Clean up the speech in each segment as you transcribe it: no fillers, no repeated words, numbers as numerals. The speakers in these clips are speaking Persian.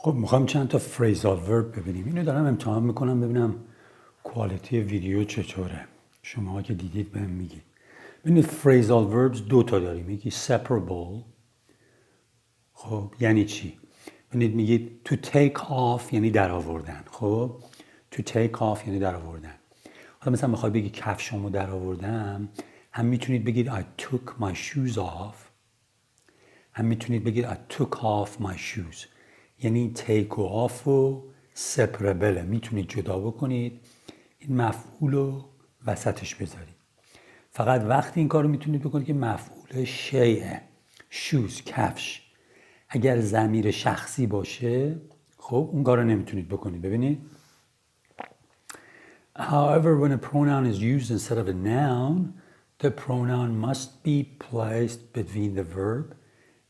خب میخوام چند تا phrasal verb ببینیم. اینو دارم امتحان میکنم ببینم کوالیتی ویدیو چطوره. شما که دیدید بهم میگید. ببینید phrasal verbs دو تا داریم. یکی separable. خب یعنی چی؟ ببینید میگید to take off یعنی در آوردن. خب to take off یعنی در آوردن. حالا مثلا میخوای بگی کفشامو در آوردم، هم میتونید بگید I took my shoes off. هم میتونید بگید I took off my shoes. یعنی take و off و separable میتونید جدا بکنید. این مفعول رو وسطش بذارید. فقط وقتی این کار رو میتونید بکنید که مفعول شیء shoes کفش اگر ضمیر شخصی باشه خب اون کار رو نمیتونید بکنید. ببینید However, when a pronoun is used instead of a noun, the pronoun must be placed between the verb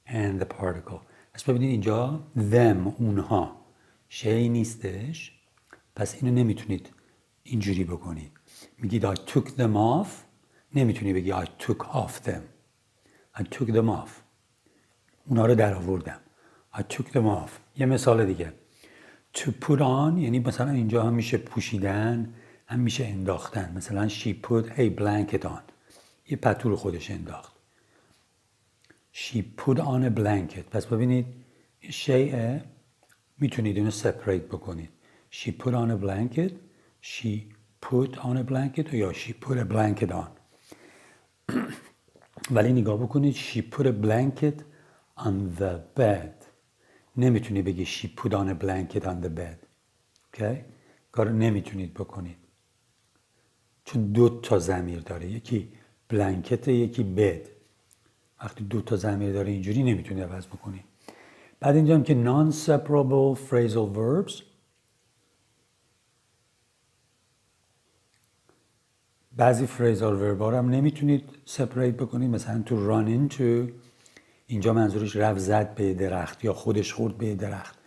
and the particle. پس ببینید اینجا them اونها شی نیستش، پس اینو نمیتونید اینجوری بکنید. میگید I took them off، نمیتونی بگی I took off them. I took them off. اونا رو در آوردم. I took them off. یه مثال دیگه. To put on یعنی مثلا اینجا هم میشه پوشیدن، هم میشه انداختن. مثلا she put a blanket on. یه پتو رو خودش انداخت. She put on a blanket. پس ببینید شیء میتونید اینو separate بکنید. She put on a blanket. She put on a blanket یا she put a blanket on. ولی نگاه بکنید she put a blanket on the bed. نمیتونی بگی she put on a blanket on the bed. Okay؟ کار نمیتونید بکنید. چون دو تا ضمیر داره. یکی بلانکت یکی بد. وقتی دو تا ضمیر داره اینجوری نمیتونید عوض بکنید. بعد اینجا هم که non-separable phrasal verbs. بعضی phrasal verb ها رو هم نمیتونید separate بکنید. مثلا تو run into اینجا منظورش رفت زد به درخت یا خودش خورد به درخت.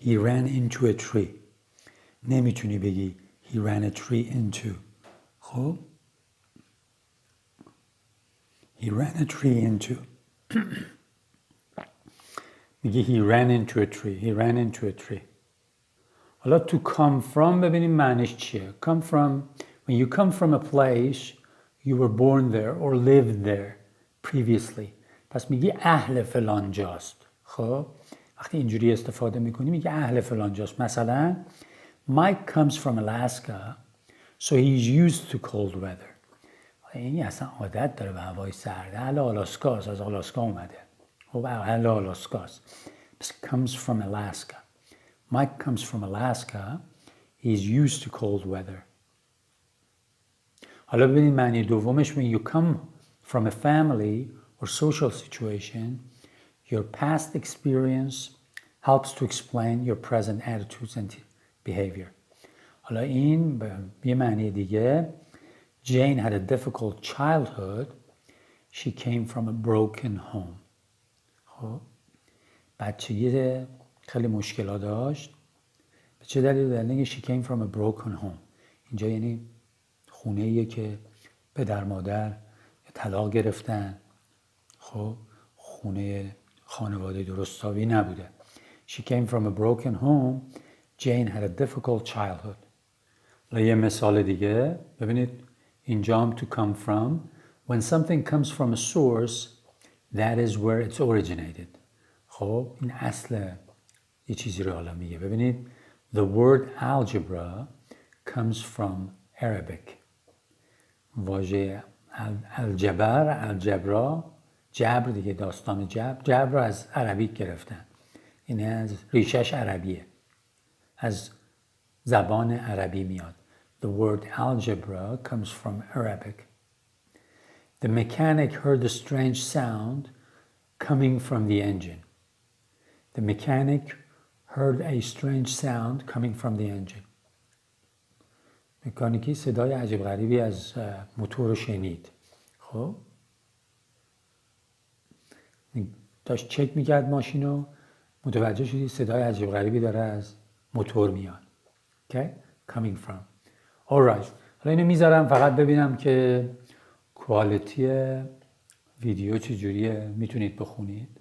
He ran into a tree. نمیتونی بگی he ran a tree into. خب he ran a tree into. میگه he ran into a tree. He ran into a tree. حالا to come from ببینیم معنیش چیه. Come from, when you come from a place you were born there or lived there previously. پس میگه اهل فلان جاست. خب وقتی اینجوری استفاده میکنی میگه اهل فلان جاست. مثلا Mike comes from Alaska so he's used to cold weather. این اصلا عادت داره به هوای سرد. اهل آلاسکاست، از آلاسکا اومده. خب اهل آلاسکاست. پس comes from Alaska. Mike comes from Alaska. He's used to cold weather. حالا ببینید معنی دومش when you come from a family or social situation, your past experience helps to explain your present attitudes and behavior. حالا این به معنی دیگه Jane had a difficult childhood. She came from a broken home. خب بچگی خیلی مشکلات داشت. به چه دلیل؟ دلیل she came from a broken home. اینجا یعنی خونه‌ایه که پدر مادر طلاق گرفتن. خب خونه خانواده درستابی نبوده. She came from a broken home. Jane had a difficult childhood. یه مثال دیگه ببینید اینجا هم to come from. When something comes from a source, that is where it's originated. خب این اصل یه چیزی رو حالا میگه. ببینید the word algebra comes from Arabic. واژه الجبرا جبر دیگه داستان جبر رو از عربی گرفتن. این از ریشش عربیه. از زبان عربی میاد. The word algebra comes from Arabic. The mechanic heard a strange sound coming from the engine. The mechanic heard a strange sound coming from the engine. مکانیکی صدای عجیب غریبی از موتور شنید. خب داشت چک میکرد ماشینو، متوجه شدی صدای عجیب غریبی داره از موتور میاد. Okay? Coming from. Alright. حالا اینو میذارم فقط ببینم که کوالیتی ویدیو چجوریه، میتونید بخونید.